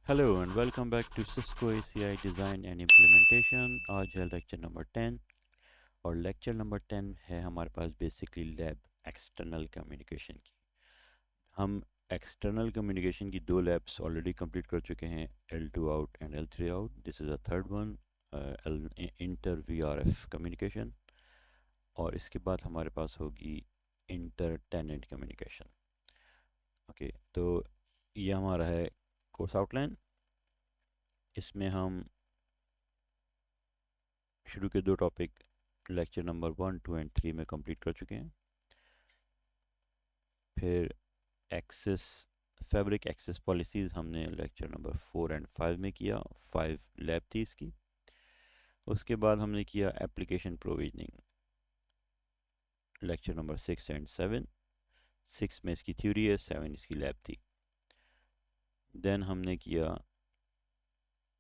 Hello and welcome back to Cisco ACI design and implementation. आज है lecture number 10 और lecture number 10 है हमारे पास बेसिकली लैब एक्सटर्नल कम्युनिकेशन की। हम एक्सटर्नल कम्युनिकेशन की दो लैब्स ऑलरेडी कंप्लीट कर चुके हैं, L2 out and L3 out. This is a third one, inter VRF communication. और इसके बाद हमारे पास होगी इंटर टेनेंट कम्युनिकेशन। ओके, तो ये हमारा है कोर्स आउटलाइन। इसमें हम शुरू के दो टॉपिक लेक्चर नंबर 1, 2 एंड 3 में कंप्लीट कर चुके हैं। फिर एक्सेस फैब्रिक एक्सेस पॉलिसीज़ हमने लेक्चर नंबर 4 एंड 5 में किया, 5 लैब थी इसकी। उसके बाद हमने किया application provisioning, lecture number 6 and 7। 6 में इसकी थ्योरी है, 7 इसकी लैब थी। देन हमने किया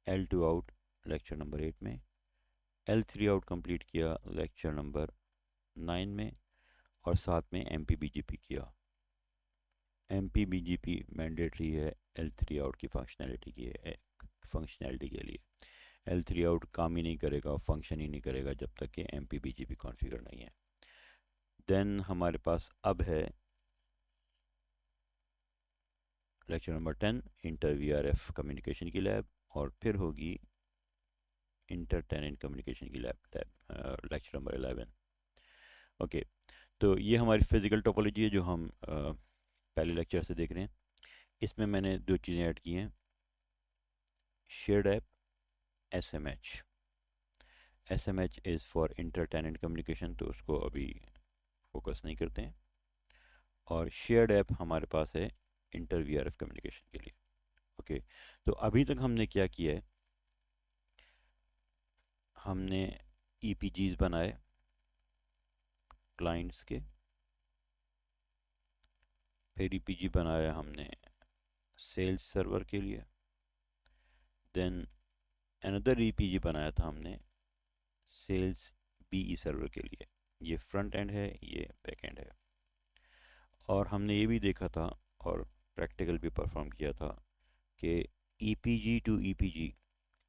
L2 आउट लेक्चर नंबर 8 में, L3 आउट कंप्लीट किया लेक्चर नंबर 9 में, और साथ में MPBGP किया। MPBGP मैंडेटरी है L3 आउट की फंक्शनैलिटी के लिए। L3 आउट काम ही नहीं करेगा, फंक्शन ही नहीं करेगा जब तक कि MPBGP कॉन्फ़िगर नहीं है। देन हमारे पास अब है lecture number 10 inter VRF communication की लैब, और फिर होगी इंटर टेनेंट कम्युनिकेशन की लैब, लेक्चर नंबर 11। ओके, तो ये हमारी फिज़िकल टोपोलॉजी है जो हम पहले लेक्चर से देख रहे हैं। इसमें मैंने दो चीज़ें ऐड की हैं, shared app SMH। SMH is for inter tenant communication, तो उसको अभी फोकस नहीं करते हैं। और शेयर्ड ऐप हमारे पास है इंटर VRF कम्युनिकेशन के लिए। ओके, तो अभी तक हमने क्या किया है, हमने EPGs बनाए क्लाइंट्स के, फिर EPG बनाया हमने सेल्स सर्वर के लिए, देन अनदर EPG बनाया था हमने सेल्स BE सर्वर के लिए। ये फ्रंट एंड है, ये बैक एंड है। और हमने ये भी देखा था और प्रैक्टिकल भी परफॉर्म किया था कि EPG टू EPG,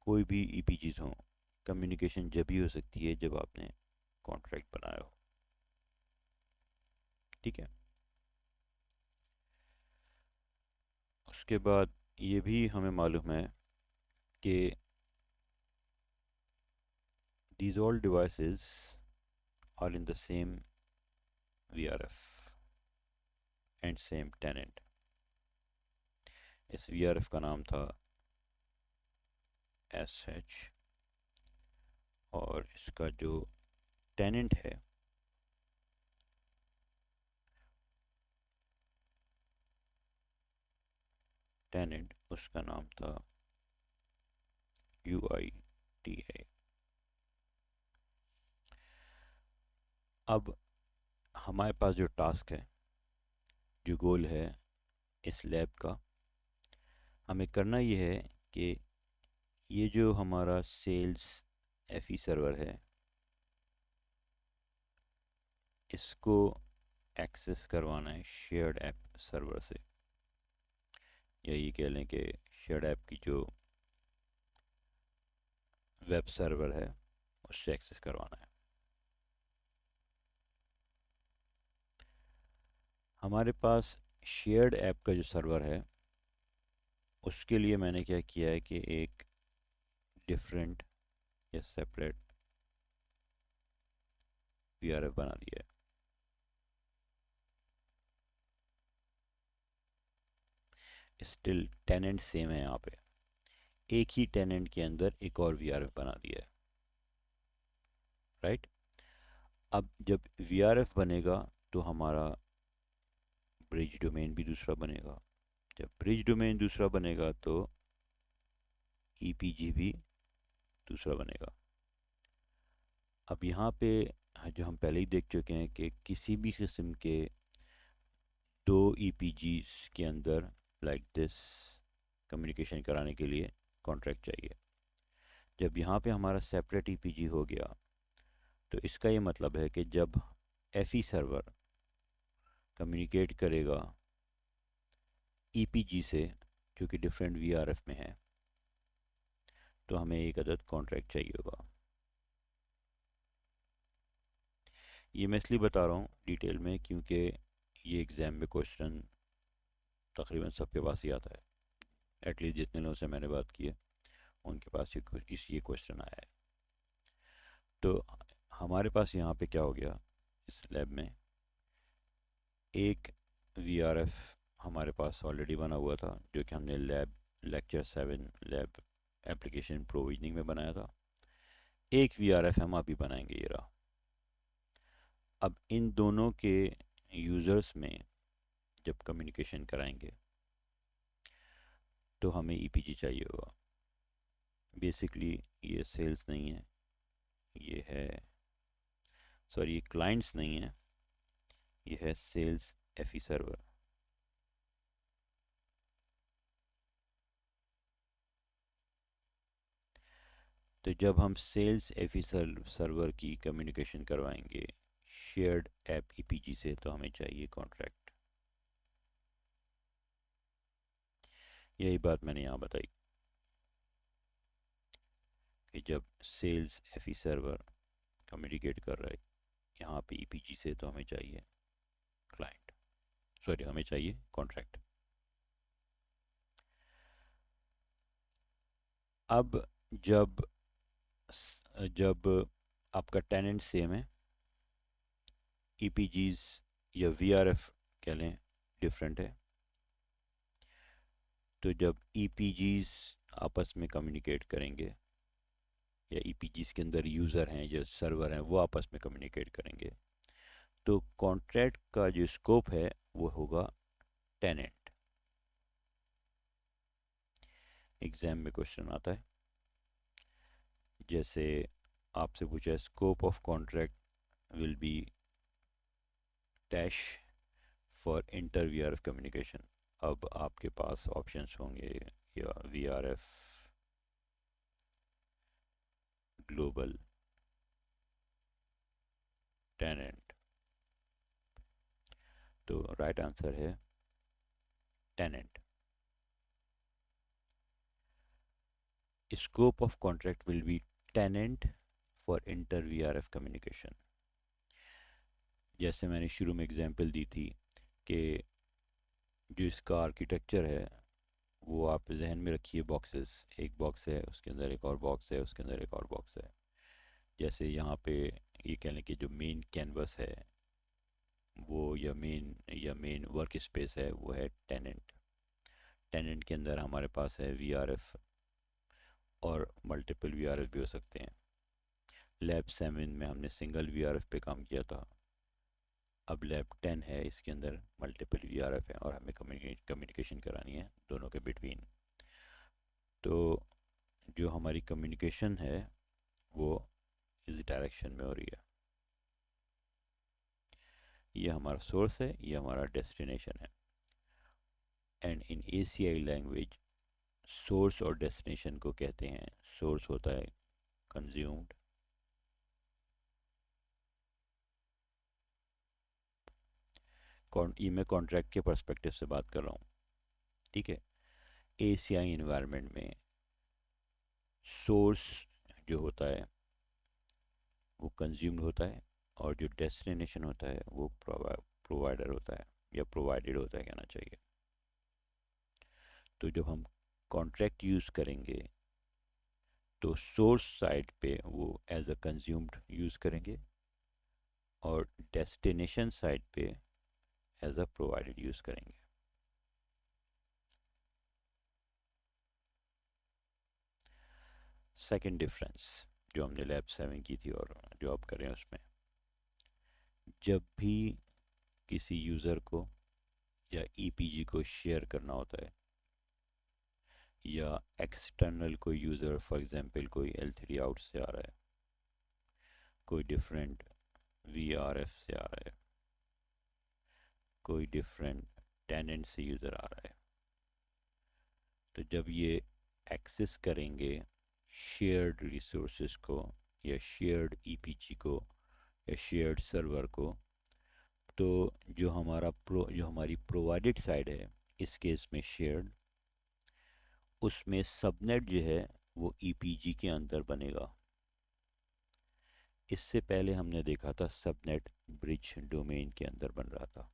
कोई भी EPGs हों, कम्युनिकेशन जब भी हो सकती है जब आपने कॉन्ट्रैक्ट बनाया हो। ठीक है, उसके बाद ये भी हमें मालूम है कि these all devices are in the same VRF and same tenant। इस VRF का नाम था SH, और इसका जो टेनेंट है उसका नाम था UITA। अब हमारे पास जो टास्क है, जो गोल है इस लैब का, हमें करना ये है कि ये जो हमारा सेल्स FE सर्वर है, इसको एक्सेस करवाना है शेयर्ड ऐप सर्वर से, या ये कह लें कि शेयर्ड ऐप की जो वेब सर्वर है उससे एक्सेस करवाना है। हमारे पास शेयर्ड ऐप का जो सर्वर है उसके लिए मैंने क्या किया है कि एक डिफरेंट या सेपरेट VRF बना दिया है। स्टिल टेनेंट सेम है यहाँ पे, एक ही टेनेंट के अंदर एक और VRF बना दिया है, राइट। अब जब VRF बनेगा तो हमारा ब्रिज डोमेन भी दूसरा बनेगा। जब ब्रिज डोमेन दूसरा बनेगा तो EPG भी दूसरा बनेगा। अब यहाँ पे जो हम पहले ही देख चुके हैं कि किसी भी किस्म के दो EPGs के अंदर लाइक दिस कम्युनिकेशन कराने के लिए कॉन्ट्रैक्ट चाहिए। जब यहाँ पे हमारा सेपरेट EPG हो गया तो इसका ये मतलब है कि जब FE सर्वर कम्युनिकेट करेगा EPG से जो कि डिफरेंट VRF में है, तो हमें एक अदद कॉन्ट्रैक्ट चाहिए होगा। ये मैं इसलिए बता रहा हूँ डिटेल में क्योंकि ये एग्ज़ाम में क्वेश्चन तकरीबन सबके पास ही आता है। एटलीस्ट जितने लोगों से मैंने बात की है उनके पास ये क्वेश्चन आया है। तो हमारे पास यहाँ पे क्या हो गया, इस लैब में एक वीआरएफ हमारे पास ऑलरेडी बना हुआ था जो कि हमने lab lecture 7 lab application provisioning में बनाया था। एक वीआरएफ हम अभी बनाएंगे, ये रहा। अब इन दोनों के यूज़र्स में जब कम्युनिकेशन कराएंगे तो हमें ईपीजी चाहिए होगा। बेसिकली ये सेल्स नहीं है, ये है, सॉरी, ये क्लाइंट्स नहीं है, ये है सेल्स एफई सर्वर। तो जब हम सेल्स एफई सर्वर की कम्युनिकेशन करवाएंगे शेयर्ड ऐप ईपीजी से तो हमें चाहिए कॉन्ट्रैक्ट। यही बात मैंने यहाँ बताई कि जब सेल्स एफई सर्वर कम्युनिकेट कर रहा है यहाँ पे ईपीजी से तो हमें चाहिए क्लाइंट, सॉरी, हमें चाहिए कॉन्ट्रैक्ट। अब जब जब आपका टेनेंट सेम है, ईपीजीज या वीआरएफ कह लें डिफरेंट है, तो जब ईपीजीज आपस में कम्युनिकेट करेंगे या ईपीजीज के अंदर यूज़र हैं जो सर्वर हैं वो आपस में कम्युनिकेट करेंगे तो कॉन्ट्रैक्ट का जो स्कोप है वो होगा टेनेंट। एग्जाम में क्वेश्चन आता है, जैसे आपसे पूछा scope of contract will be dash for inter VRF communication. अब आपके पास ऑप्शंस होंगे या वीआरएफ, ग्लोबल, टेनेंट। तो राइट आंसर है tenant. Scope of contract will be tenant for inter VRF communication. जैसे मैंने शुरू में एग्जांपल दी थी कि जो इसका आर्किटेक्चर है वो आप जहन में रखिए, बॉक्सेस, एक बॉक्स है उसके अंदर एक और बॉक्स है उसके अंदर एक और बॉक्स है। जैसे यहाँ पे ये कह लें कि जो मेन कैनवस है वो या मेन वर्क स्पेस है वो है टेनेंट। टेनेंट के अंदर हमारे पास है वीआरएफ और मल्टीपल वीआरएफ भी हो सकते हैं। लैब 7 में हमने सिंगल वीआरएफ पे काम किया था, अब लैब 10 है इसके अंदर मल्टीपल वीआरएफ है और हमें कम्युनिकेशन करानी है दोनों के बिटवीन। तो जो हमारी कम्युनिकेशन है वो इस डायरेक्शन में हो रही है। ये हमारा सोर्स है, ये हमारा डेस्टिनेशन है। And in ACI language source और डेस्टिनेशन को कहते हैं, सोर्स होता है कंज्यूम्ड, ये मैं कॉन्ट्रैक्ट के पर्सपेक्टिव से बात कर रहा हूँ, ठीक है। एसीआई इन्वायरमेंट में सोर्स जो होता है वो कंज्यूम्ड होता है और जो डेस्टिनेशन होता है वो प्रोवाइडर होता है या प्रोवाइडेड होता है कहना चाहिए। तो जब हम कॉन्ट्रैक्ट यूज़ करेंगे तो सोर्स साइड पे वो एज अ कंज्यूम्ड यूज़ करेंगे और डेस्टिनेशन साइड पे एज अ प्रोवाइडेड यूज़ करेंगे। सेकंड डिफरेंस जो हमने लैब 7 की थी और जो आप कर रहे हैं उसमें, जब भी किसी यूज़र को या ईपीजी को शेयर करना होता है या एक्सटर्नल कोई यूज़र, फॉर एग्जांपल कोई L3 आउट से आ रहा है, कोई डिफरेंट वीआरएफ से आ रहा है, कोई डिफरेंट टेनेंट से यूज़र आ रहा है, तो जब ये एक्सेस करेंगे शेयर्ड रिसोर्सेज को या शेयर्ड ईपीजी को या शेयर्ड सर्वर को, तो जो हमारी प्रोवाइडेड साइड है, इस केस में शेयर्ड, उसमें सबनेट जो है वो ईपीजी के अंदर बनेगा। इससे पहले हमने देखा था सबनेट ब्रिज डोमेन के अंदर बन रहा था।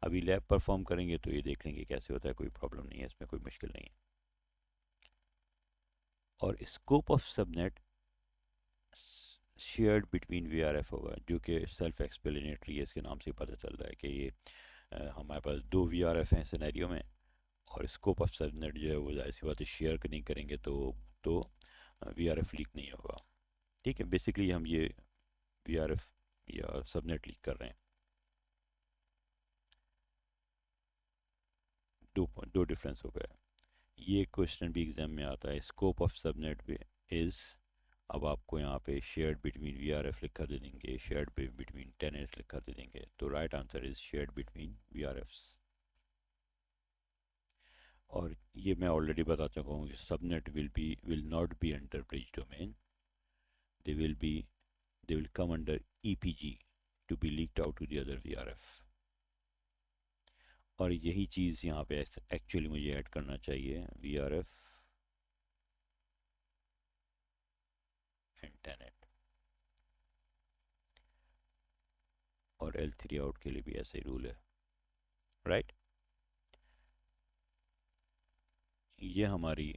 अभी लैब परफॉर्म करेंगे तो ये देख लेंगे कैसे होता है, कोई प्रॉब्लम नहीं है इसमें, कोई मुश्किल नहीं है। और scope of subnet shared between VRF होगा, जो कि सेल्फ एक्सप्लेनेटरी है, इसके नाम से पता चल रहा है कि ये हमारे पास दो वीआरएफ हैं सिनेरियो में, और स्कोप ऑफ सबनेट जो है वो जाहिर सी बात है शेयर नहीं करेंगे तो वीआरएफ लीक नहीं होगा। ठीक है, बेसिकली हम ये वीआरएफ या सबनेट लीक कर रहे हैं। दो डिफरेंस हो गया। ये क्वेश्चन भी एग्जाम में आता है, स्कोप ऑफ सबनेट इज, अब आपको यहाँ पे शेयर्ड बिटवीन वीआरएफ लिखा दे देंगे, शेयर्ड बिटवीन टेनेंट्स लिखा दे देंगे, तो right answer is shared between VRFs. और ये मैं ऑलरेडी बता चुका हूँ कि subnet will not be under bridge domain, they will be they will come under EPG to be leaked out to the other VRF। और यही चीज़ यहाँ पे एक्चुअली मुझे ऐड करना चाहिए, VRF एंड टेनेंट, और L3 आउट के लिए भी ऐसे ही रूल है, राइट। ये हमारी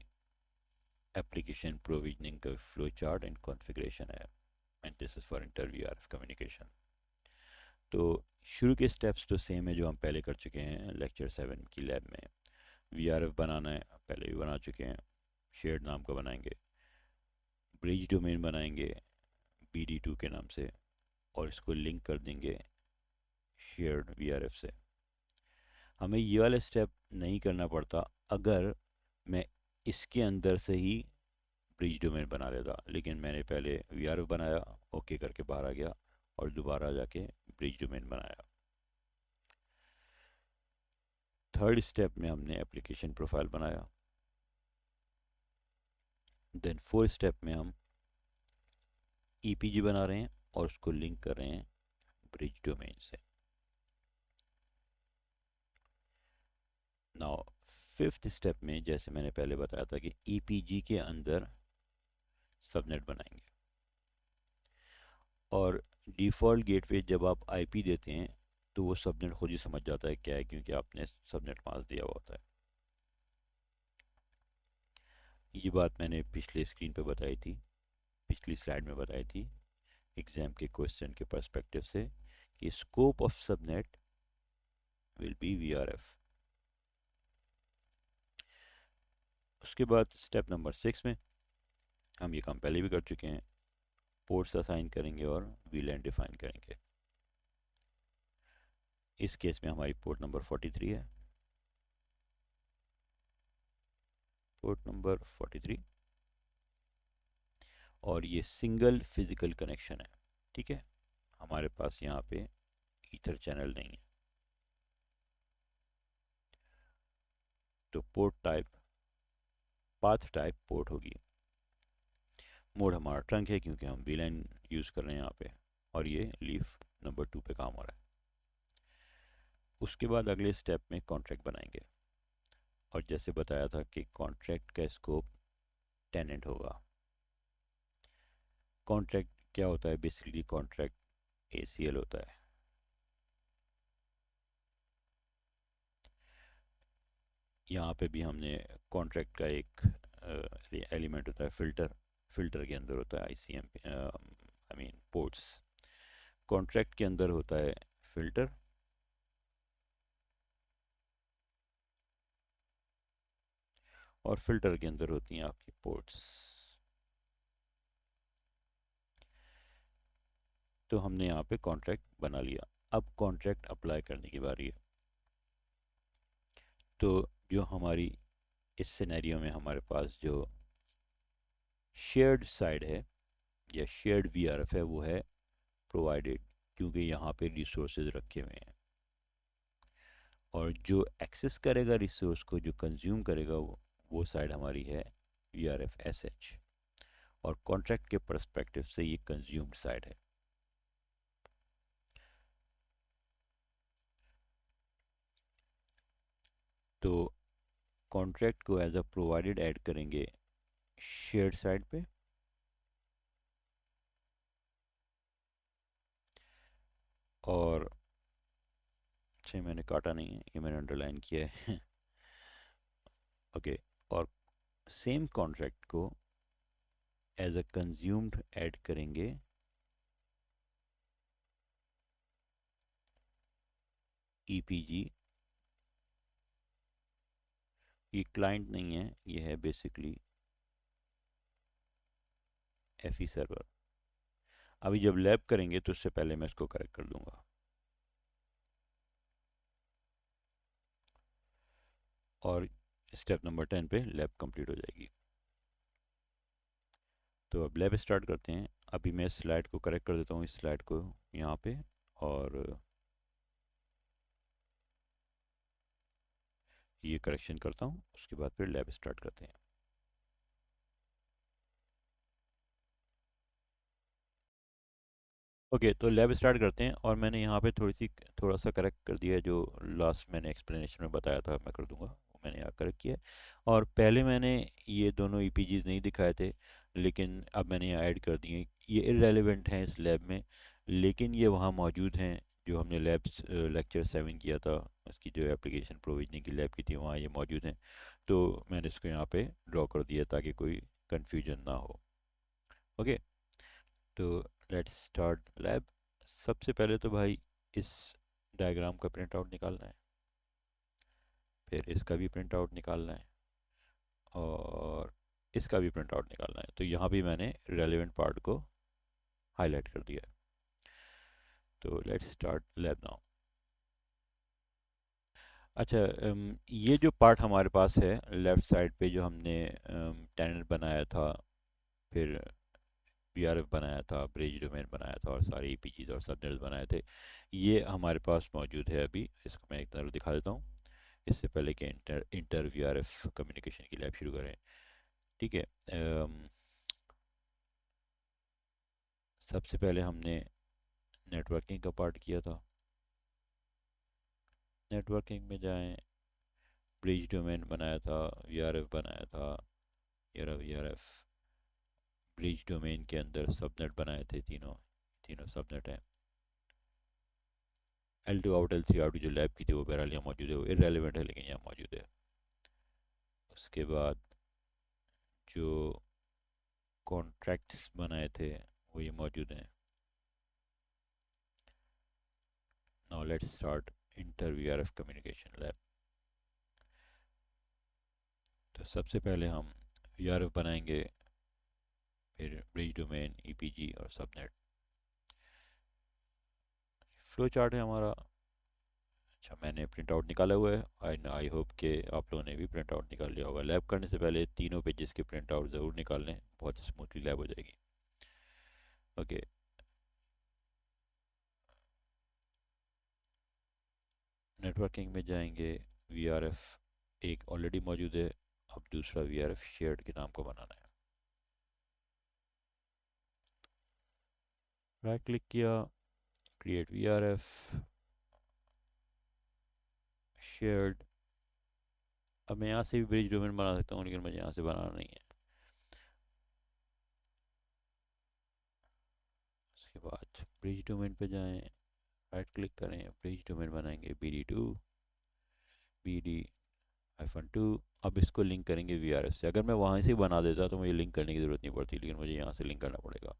एप्लीकेशन प्रोविजनिंग का फ्लो चार्ट एंड कॉन्फ़िगरेशन है, and this is for inter VRF communication. तो शुरू के स्टेप्स तो सेम है जो हम पहले कर चुके हैं लेक्चर 7 की लैब में। VRF बनाना है, पहले भी बना चुके हैं, शेयर्ड नाम का बनाएंगे, ब्रिज डोमेन बनाएंगे BD2 के नाम से, और इसको लिंक कर देंगे शेयर्ड VRF से। हमें ये वाला स्टेप नहीं करना पड़ता अगर मैं इसके अंदर से ही ब्रिज डोमेन बना लेता, लेकिन मैंने पहले VRF बनाया, ओके करके बाहर आ गया, और दोबारा जाके ब्रिज डोमेन बनाया। थर्ड स्टेप में हमने एप्लीकेशन प्रोफाइल बनाया, देन फोर्थ स्टेप में हम EPG बना रहे हैं और उसको लिंक कर रहे हैं ब्रिज डोमेन से। नाउ फिफ्थ स्टेप में जैसे मैंने पहले बताया था कि EPG के अंदर सबनेट बनाएंगे, और डिफ़ॉल्ट गेटवे जब आप IP देते हैं तो वो सबनेट खुद ही समझ जाता है क्या है, क्योंकि आपने सबनेट मास्क दिया हुआ होता है। ये बात मैंने पिछले स्क्रीन पे बताई थी, पिछली स्लाइड में बताई थी एग्जाम के क्वेश्चन के पर्सपेक्टिव से, कि scope of subnet will be VRF। उसके बाद स्टेप नंबर 6 में हम ये काम पहले भी कर चुके हैं, पोर्ट्स असाइन करेंगे और VLAN डिफाइन करेंगे। इस केस में हमारी पोर्ट नंबर 43 है, पोर्ट नंबर 43, और ये सिंगल फिजिकल कनेक्शन है। ठीक है, हमारे पास यहाँ पे ईथर चैनल नहीं है, तो port type path type port होगी। मोड हमारा ट्रंक है क्योंकि हम VLAN यूज़ कर रहे हैं यहाँ पे, और ये लीफ नंबर 2 पे काम हो रहा है। उसके बाद अगले स्टेप में कॉन्ट्रैक्ट बनाएंगे, और जैसे बताया था कि कॉन्ट्रैक्ट का स्कोप टेनेंट होगा। कॉन्ट्रैक्ट क्या होता है, बेसिकली कॉन्ट्रैक्ट ACL होता है। यहाँ पे भी हमने कॉन्ट्रैक्ट का एक एलिमेंट होता है फिल्टर, फिल्टर के अंदर होता है ICM, I mean ports. Contract के अंदर होता है फिल्टर, और फिल्टर के अंदर होती हैं आपकी पोर्ट्स। तो हमने यहाँ पे कॉन्ट्रैक्ट बना लिया, अब कॉन्ट्रैक्ट अप्लाई करने की बारी है। तो जो हमारी इस सिनेरियो में हमारे पास जो शेयर्ड साइड है या शेयर्ड VRF है वो है प्रोवाइडेड, क्योंकि यहाँ पे रिसोर्सेज रखे हुए हैं, और जो एक्सेस करेगा रिसोर्स को, जो कंज्यूम करेगा वो साइड हमारी है VRF SH, और कॉन्ट्रैक्ट के पर्सपेक्टिव से ये कंज्यूम्ड साइड है। तो कॉन्ट्रैक्ट को एज अ प्रोवाइडेड ऐड करेंगे शेयर्ड साइड पे, और अच्छा मैंने काटा नहीं है, ये मैंने अंडरलाइन किया है ओके, और सेम कॉन्ट्रैक्ट को एज अ कंज्यूम्ड ऐड करेंगे ईपीजी। ये क्लाइंट नहीं है, ये है बेसिकली एफई सर्वर। अभी जब लैब करेंगे तो उससे पहले मैं इसको करेक्ट कर दूंगा। और स्टेप नंबर 10 पे लैब कंप्लीट हो जाएगी। तो अब लैब स्टार्ट करते हैं। अभी मैं स्लाइड को करेक्ट कर देता हूँ, इस स्लाइड को यहाँ पे, और ये करेक्शन करता हूँ, उसके बाद फिर लैब स्टार्ट करते हैं। ओके, तो लैब स्टार्ट करते हैं, और मैंने यहाँ पे थोड़ा सा करेक्ट कर दिया है, जो लास्ट मैंने एक्सप्लेनेशन में बताया था मैं कर दूंगा, वो मैंने यहाँ करेक्ट किया है। और पहले मैंने ये दोनों ईपीजीज नहीं दिखाए थे, लेकिन अब मैंने यहाँ ऐड कर दिए। ये इररेलेवेंट हैं इस लैब में, लेकिन ये वहाँ मौजूद हैं जो हमने लैब लेक्चर 7 किया था, उसकी जो एप्लीकेशन प्रोविजनिंग की लैब की थी, वहाँ ये मौजूद हैं। तो मैंने इसको यहाँ पे ड्रॉ कर दिया ताकि कोई कन्फ्यूजन ना हो। ओके, तो लेट्स स्टार्ट लैब। सबसे पहले तो भाई इस डायग्राम का प्रिंट आउट निकालना है, फिर इसका भी प्रिंट आउट निकालना है, और इसका भी प्रिंट आउट निकालना है। तो यहाँ भी मैंने रेलिवेंट पार्ट को हाईलाइट कर दिया है। तो लेट्स स्टार्ट लैब नाउ। अच्छा, ये जो पार्ट हमारे पास है लेफ़्ट साइड पे, जो हमने टेनर बनाया था, फिर बीआरएफ बनाया था, ब्रिज डोमेन बनाया था, और सारे ईपीजीज और सबनेट्स बनाए थे, ये हमारे पास मौजूद है। अभी इसको मैं एक तरह दिखा देता हूँ, इससे पहले कि इंटर वीआरएफ कम्युनिकेशन की लैब शुरू करें। ठीक है, सबसे पहले हमने नेटवर्किंग का पार्ट किया था। नेटवर्किंग में जाएं, ब्रिज डोमेन बनाया था, वीआरएफ बनाया था, ये रहा वीआरएफ। ब्रिज डोमेन के अंदर सबनेट बनाए थे, तीनों तीनों सबनेट हैं। L2 आउट L3 आउट जो लैब की थी वो बहरहाल यहाँ मौजूद है, वो इरेलीवेंट है लेकिन यहाँ मौजूद है। उसके बाद जो कॉन्ट्रैक्ट्स बनाए थे वो ये मौजूद हैं। Now let's start inter VRF communication lab. तो सबसे पहले हम वीआरएफ बनाएंगे, फिर ब्रिज डोमेन, ईपीजी और सबनेट। फ्लो चार्ट है हमारा। अच्छा, मैंने प्रिंट आउट निकाला हुआ है, आई होप कि आप लोगों ने भी प्रिंट आउट निकाल लिया होगा। लैब करने से पहले तीनों पेजेस के प्रिंट आउट ज़रूर निकाल लें, बहुत स्मूथली लैब हो जाएगी। ओके, नेटवर्किंग में जाएंगे, वीआरएफ एक ऑलरेडी मौजूद है, अब दूसरा वीआरएफ शेयर्ड के नाम को बनाना है। राइट क्लिक किया, क्रिएट वीआरएफ शेयर्ड। अब मैं यहाँ से भी ब्रिज डोमेन बना सकता हूँ, लेकिन मुझे यहाँ से बनाना नहीं है। उसके बाद ब्रिज डोमेन पे जाएं, राइट क्लिक करें, ब्रिज डोमेन बनाएंगे BD2, BD-2। अब इसको लिंक करेंगे वीआरएफ से। अगर मैं वहाँ से बना देता तो मुझे लिंक करने की ज़रूरत नहीं पड़ती, लेकिन मुझे यहाँ से लिंक करना पड़ेगा।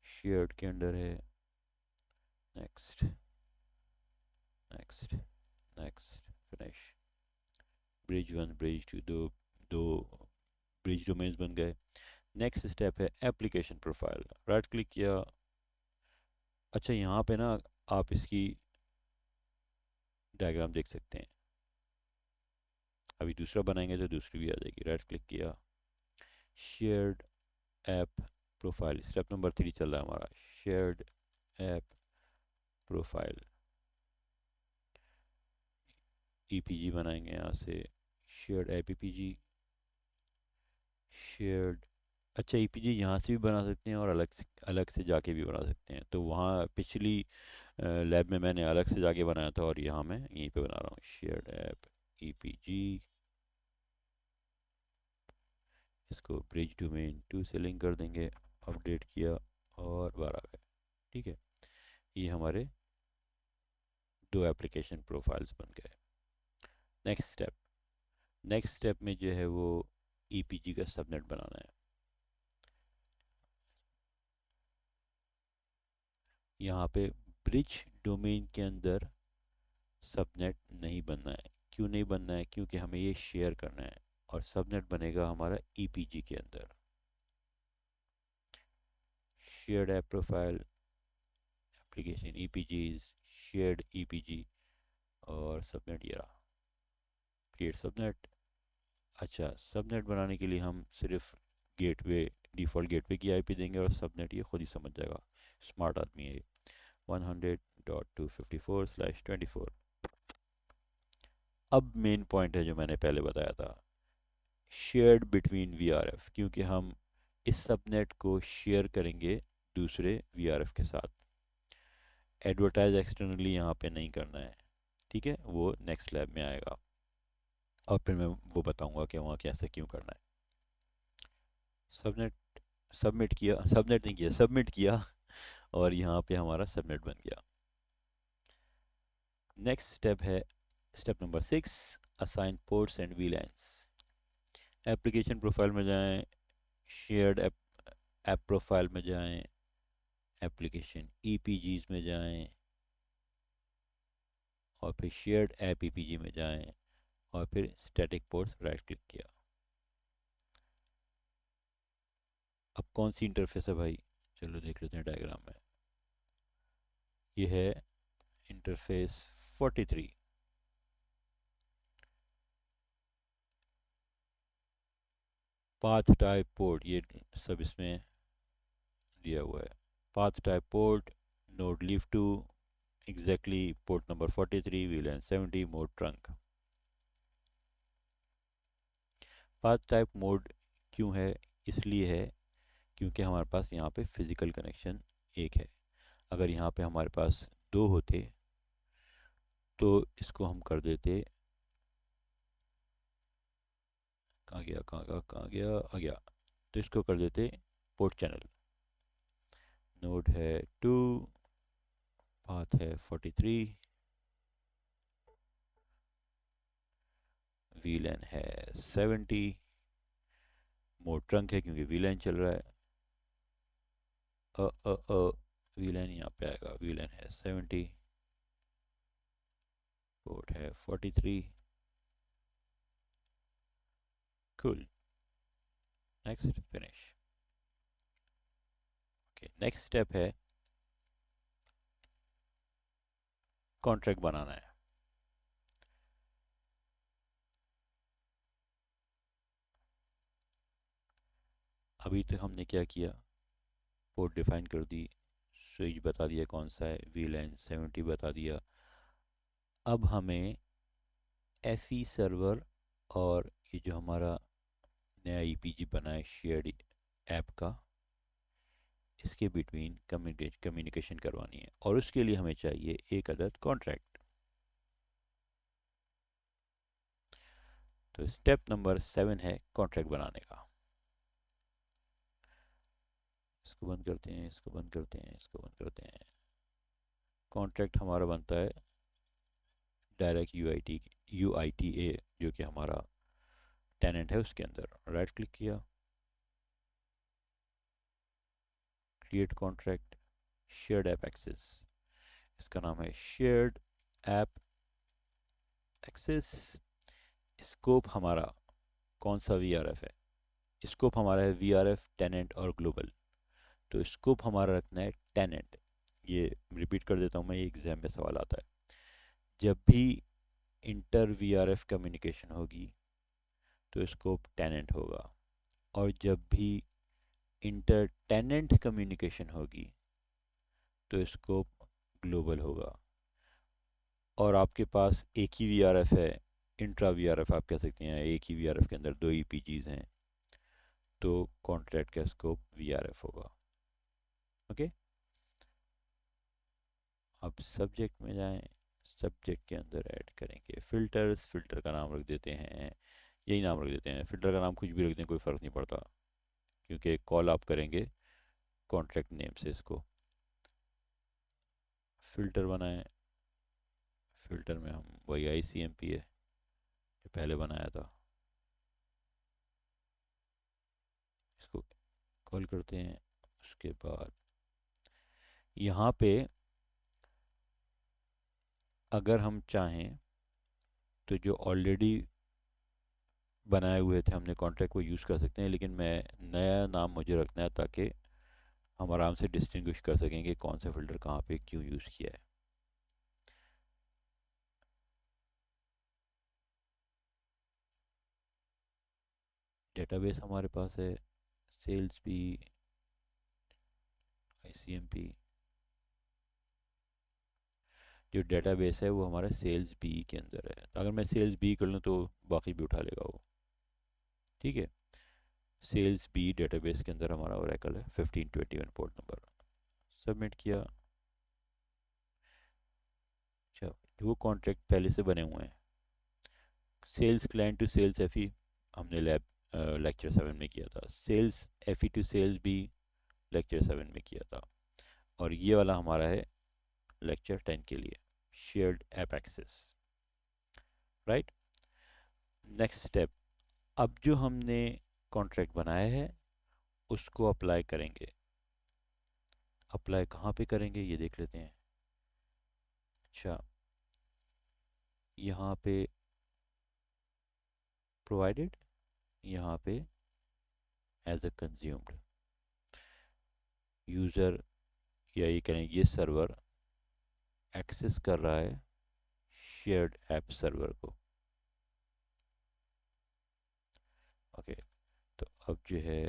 शेयर्ड के अंडर है, next next next, finish. Bridge 1 bridge 2, दो दो ब्रिज डोमेन्स बन गए। नेक्स्ट स्टेप है एप्लीकेशन प्रोफाइल। राइट क्लिक किया। अच्छा, यहाँ पे ना आप इसकी डायग्राम देख सकते हैं। अभी दूसरा बनाएंगे तो दूसरी भी आ जाएगी। राइट क्लिक किया, shared app profile, step number 3 चल रहा है हमारा, शेयर्ड ऐप प्रोफाइल। ईपीजी बनाएंगे यहाँ से, शेयर्ड ऐप ईपीजी, शेयर्ड। अच्छा, ईपीजी यहाँ से भी बना सकते हैं और अलग से जाके भी बना सकते हैं। तो वहाँ पिछली लैब में मैंने अलग से जाके बनाया था, और यहाँ मैं यहीं पे बना रहा हूँ, शेयर्ड ऐप ईपीजी। इसको ब्रिज डोमेन 2 से लिंक कर देंगे, अपडेट किया और बाहर आ गए। ठीक है, ये हमारे दो एप्लीकेशन प्रोफाइल्स बन गए। नेक्स्ट स्टेप में जो है वो ईपीजी का सबनेट बनाना है। यहाँ पे ब्रिज डोमेन के अंदर सबनेट नहीं बनना है। क्यों नहीं बनना है? क्योंकि हमें ये शेयर करना है और सबनेट बनेगा हमारा ईपीजी के अंदर। Shared app profile application EPGs, shared EPG और सबनेट ये रहा, क्रिएट सबनेट। अच्छा, सबनेट बनाने के लिए हम सिर्फ गेटवे, डिफ़ॉल्ट गेटवे की आईपी देंगे और सबनेट ये खुद ही समझ जाएगा, स्मार्ट आदमी है ये। 100.254/24। अब मेन पॉइंट है जो मैंने पहले बताया था, शेयर्ड बिटवीन वीआरएफ, क्योंकि हम इस सबनेट को शेयर करेंगे दूसरे वीआरएफ के साथ। एडवर्टाइज एक्सटर्नली यहाँ पे नहीं करना है, ठीक है, वो नेक्स्ट लैब में आएगा और फिर मैं वो बताऊंगा कि वहाँ कैसे क्यों करना है। सबनेट सबनेट नहीं किया, सबमिट किया और यहाँ पे हमारा सबनेट बन गया। नेक्स्ट स्टेप है step number 6, assign ports and वीलैंस। Application profile में जाएं, शेयर्ड ऐप प्रोफाइल में जाएं, एप्लीकेशन ईपीजीज में जाएं और फिर शेयर्ड ऐप ईपीजी में जाएं और फिर स्टैटिक पोर्ट्स राइट क्लिक किया। अब कौन सी इंटरफेस है भाई? चलो देख लेते हैं डायग्राम में। ये है इंटरफेस 43। पाथ टाइप पोर्ट, ये सब इसमें दिया हुआ है। Path type port, node leaf two, exactly port number 43, VLAN 70, mode trunk. Path type mode क्यों है? इसलिए है क्योंकि हमारे पास यहाँ पे फिजिकल कनेक्शन एक है। अगर यहाँ पे हमारे पास दो होते तो इसको हम कर देते, कहाँ गया कहाँ गया आ गया, तो इसको कर देते पोर्ट चैनल। नोड है 2, पाथ है 43, वीलैन है 70, मोड ट्रंक है क्योंकि वीलैन चल रहा है। वीलैन यहाँ पे आएगा, वीलैन है 70, पोर्ट है 43। Cool, next, finish. Okay, next step है कॉन्ट्रैक्ट बनाना है। अभी तक हमने क्या किया? पोर्ट डिफाइन कर दी, स्विच बता दिया कौन सा है, वीलैन 70 बता दिया। अब हमें एफई सर्वर और ये जो हमारा नया ईपीजी बना है शेयर्ड ऐप का, इसके बिटवीन कम्युनिकेशन करवानी है और उसके लिए हमें चाहिए एक अदद कॉन्ट्रैक्ट। तो स्टेप नंबर 7 है कॉन्ट्रैक्ट बनाने का। इसको बंद करते हैं, इसको बंद करते हैं, इसको बंद करते हैं। कॉन्ट्रैक्ट हमारा बनता है डायरेक्ट यूआईटी ए, जो कि हमारा टेनेंट है, उसके अंदर राइट क्लिक किया, create contract, shared app access. इसका नाम है शेयर्ड ऐप एक्सेस। स्कोप हमारा कौन सा वीआरएफ है? स्कोप हमारा है वीआरएफ, टेनेंट और ग्लोबल। तो स्कोप हमारा रखना है टेनेंट। ये रिपीट कर देता हूँ मैं, ये एग्जाम में सवाल आता है। जब भी इंटर वीआरएफ कम्युनिकेशन होगी तो स्कोप टेनेंट होगा, और जब भी इंटर टेनेंट कम्युनिकेशन होगी तो स्कोप ग्लोबल होगा। और आपके पास एक ही वीआरएफ है, इंट्रा वीआरएफ आप कह सकते हैं, एक ही वीआरएफ के अंदर दो ईपीजीज हैं, तो कॉन्ट्रैक्ट का स्कोप वीआरएफ होगा। ओके, अब सब्जेक्ट में जाएं, सब्जेक्ट के अंदर ऐड करेंगे फिल्टर्स। फिल्टर का नाम रख देते हैं यही नाम रख देते हैं, फ़िल्टर का नाम कुछ भी रख दें, कोई फ़र्क नहीं पड़ता, क्योंकि कॉल आप करेंगे कॉन्ट्रैक्ट नेम से इसको। फ़िल्टर बनाएं, फ़िल्टर में हम वही ICMP है जो पहले बनाया था, इसको कॉल करते हैं। उसके बाद यहाँ पे अगर हम चाहें तो जो ऑलरेडी बनाए हुए थे हमने कॉन्ट्रैक्ट को यूज़ कर सकते हैं, लेकिन मैं नया नाम मुझे रखना है ताकि हम आराम से डिस्टिंग्विश कर सकें कि कौन सा फ़िल्टर कहाँ पे क्यों यूज़ किया है। डेटाबेस हमारे पास है, सेल्स भी, ICMP। जो डेटाबेस है वो हमारा सेल्स बी के अंदर है, अगर मैं सेल्स बी कर लूँ तो बाकी भी उठा लेगा वो, ठीक है। सेल्स बी डेटाबेस के अंदर हमारा ओरेकल है, 1521 पोर्ट नंबर। सबमिट किया। अच्छा, वो कॉन्ट्रैक्ट पहले से बने हुए हैं। Sales client to sales F E हमने लेक्चर 7 में किया था, sales FE to sales B lecture 7 में किया था, और ये वाला हमारा है लेक्चर 10 के लिए, shared app access, right. Next step, अब जो हमने कॉन्ट्रैक्ट बनाया है उसको अप्लाई करेंगे। अप्लाई कहाँ पे करेंगे ये देख लेते हैं। अच्छा, यहाँ पे प्रोवाइडेड, यहाँ पे एज अ कंज्यूम्ड, यूज़र या ये करें ये सर्वर एक्सेस कर रहा है शेयर्ड ऐप सर्वर को। ओके, तो अब जो है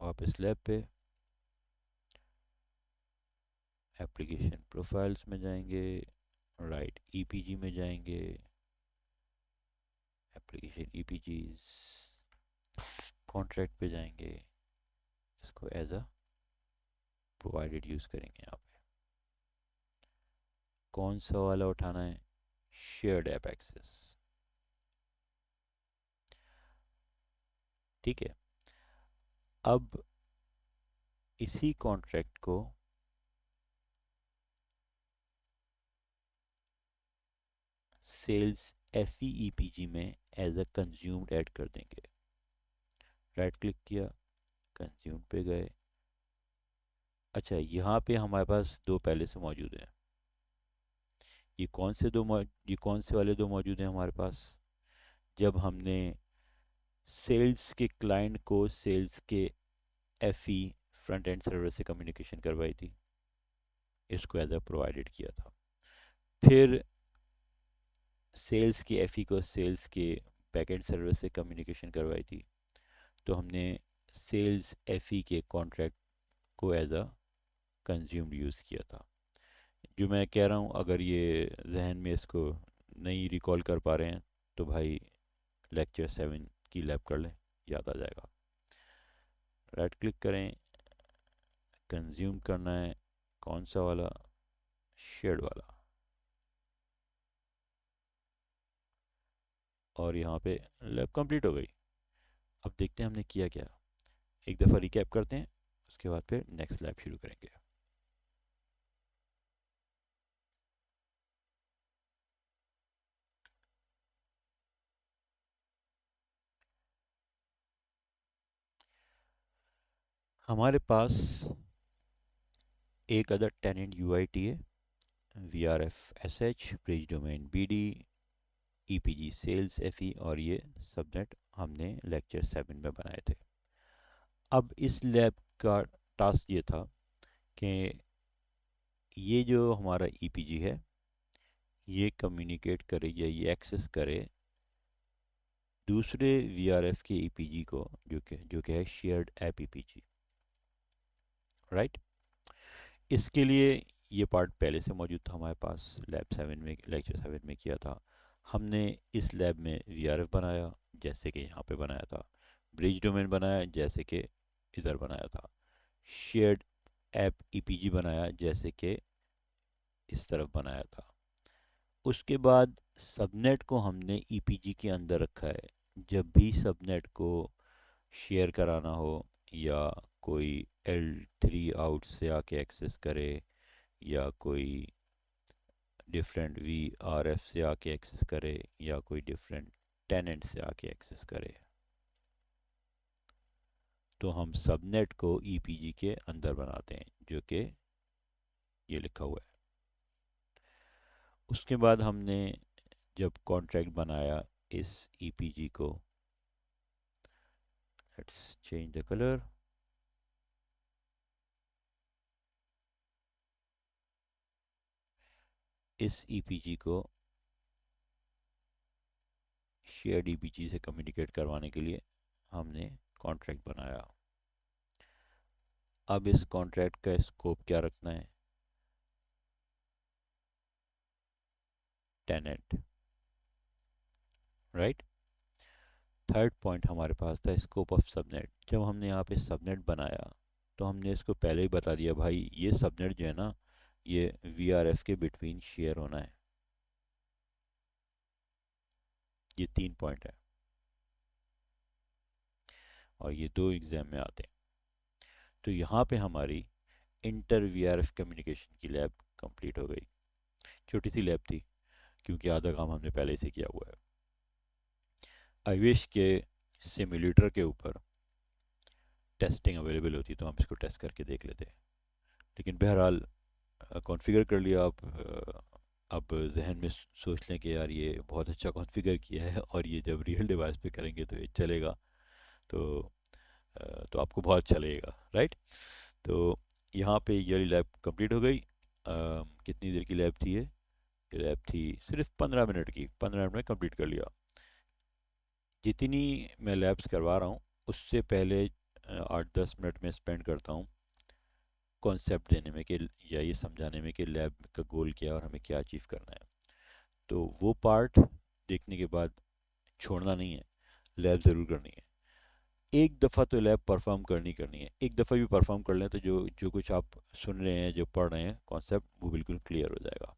वापस लैब पे एप्लीकेशन प्रोफाइल्स में जाएंगे, राइट EPG में जाएंगे, एप्लीकेशन EPGs, कॉन्ट्रैक्ट पे जाएंगे, इसको एज अ प्रोवाइडेड यूज़ करेंगे। यहाँ पे कौन सा वाला उठाना है, शेयर्ड ऐप एक्सेस, ठीक है। अब इसी कॉन्ट्रैक्ट को सेल्स FEEPG में एज अ कंज्यूम्ड ऐड कर देंगे। राइट क्लिक किया, कंज्यूम पे गए। अच्छा, यहाँ पे हमारे पास दो पहले से मौजूद हैं। ये कौन से वाले दो मौजूद हैं हमारे पास, जब हमने सेल्स के क्लाइंट को सेल्स के FE फ्रंट एंड सर्वर से कम्युनिकेशन करवाई थी, इसको एज अ प्रोवाइडेड किया था। फिर सेल्स के FE को सेल्स के बैक एंड सर्वर से कम्युनिकेशन करवाई थी, तो हमने सेल्स FE के कॉन्ट्रैक्ट को एज अ कंज्यूम्ड यूज़ किया था। जो मैं कह रहा हूँ, अगर ये जहन में इसको नहीं रिकॉल कर पा रहे हैं तो भाई लेक्चर 7 की लैब कर लें, याद आ जाएगा। राइट क्लिक करें, कंज्यूम करना है कौन सा वाला, शेयर्ड वाला, और यहाँ पे लैब कंप्लीट हो गई। अब देखते हैं हमने किया क्या, एक दफ़ा रिकैप करते हैं, उसके बाद फिर नेक्स्ट लैब शुरू करेंगे। हमारे पास एक अदर टेनेंट UIT है, VRF SH, bridge domain BD, EPG sales FE, और ये सबनेट हमने लेक्चर 7 में बनाए थे। अब इस लैब का टास्क ये था कि ये जो हमारा EPG है ये कम्युनिकेट करे या ये एक्सेस करे दूसरे VRF के EPG को, जो कि है शेयर्ड ऐप EPG, राइट। इसके लिए ये पार्ट पहले से मौजूद था हमारे पास, लेक्चर 7 में किया था हमने। इस लैब में VRF बनाया जैसे कि यहाँ पे बनाया था, ब्रिज डोमेन बनाया जैसे कि इधर बनाया था, शेयर्ड ऐप EPG बनाया जैसे कि इस तरफ बनाया था। उसके बाद सबनेट को हमने EPG के अंदर रखा है, जब भी सबनेट को शेयर कराना हो या कोई L3 आउट से आके एक्सेस करे या कोई डिफरेंट VRF से आके एक्सेस करे या कोई डिफरेंट टेनेंट से आके एक्सेस करे, तो हम सबनेट को EPG के अंदर बनाते हैं, जो कि ये लिखा हुआ है। उसके बाद हमने जब कॉन्ट्रैक्ट बनाया इस EPG को, लेट्स चेंज द कलर, इस EPG को शेयर्ड EPG से कम्युनिकेट करवाने के लिए हमने कॉन्ट्रैक्ट बनाया। अब इस कॉन्ट्रैक्ट का स्कोप क्या रखना है? Tenant, right. थर्ड पॉइंट हमारे पास था स्कोप ऑफ सबनेट। जब हमने यहाँ पे सबनेट बनाया तो हमने इसको पहले ही बता दिया, भाई ये सबनेट जो है ना, ये VRF के बिटवीन शेयर होना है। ये 3 पॉइंट है और ये 2 एग्जाम में आते हैं। तो यहाँ पे हमारी इंटर VRF कम्युनिकेशन की लैब कंप्लीट हो गई। छोटी सी लैब थी क्योंकि आधा काम हमने पहले से किया हुआ है। आई विश के सिमुलेटर के ऊपर टेस्टिंग अवेलेबल होती तो हम इसको टेस्ट करके देख लेते, लेकिन बहरहाल कॉन्फ़िगर कर लिया। अब जहन में सोच लें कि यार ये बहुत अच्छा कॉन्फ़िगर किया है और ये जब रियल डिवाइस पे करेंगे तो ये चलेगा, तो आपको बहुत अच्छा लगेगा, राइट। तो यहाँ पे ये वाली लैब कंप्लीट हो गई। कितनी देर की लैब थी ये? लैब थी सिर्फ 15 मिनट की, 15 मिनट में कंप्लीट कर लिया। जितनी मैं लैब्स करवा रहा हूँ उससे पहले 8-10 मिनट में स्पेंड करता हूँ कॉन्सेप्ट देने में कि, या ये समझाने में कि लैब का गोल क्या है और हमें क्या अचीव करना है। तो वो पार्ट देखने के बाद छोड़ना नहीं है, लैब ज़रूर करनी है। एक दफ़ा तो लैब परफॉर्म करनी है। एक दफ़ा भी परफॉर्म कर लें तो जो जो कुछ आप सुन रहे हैं, जो पढ़ रहे हैं कॉन्सेप्ट, वो बिल्कुल क्लियर हो जाएगा।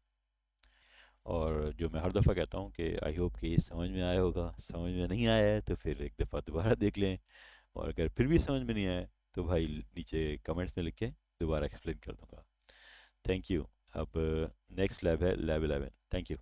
और जो मैं हर दफ़ा कहता हूँ कि आई होप कि ये समझ में आया होगा। समझ में नहीं आया है तो फिर एक दफ़ा दोबारा देख लें, और अगर फिर भी समझ में नहीं आया तो भाई नीचे कमेंट्स में लिख के दोबारा एक्सप्लेन कर दूँगा। Thank you. अब नेक्स्ट लैब है लैब 11। Thank you.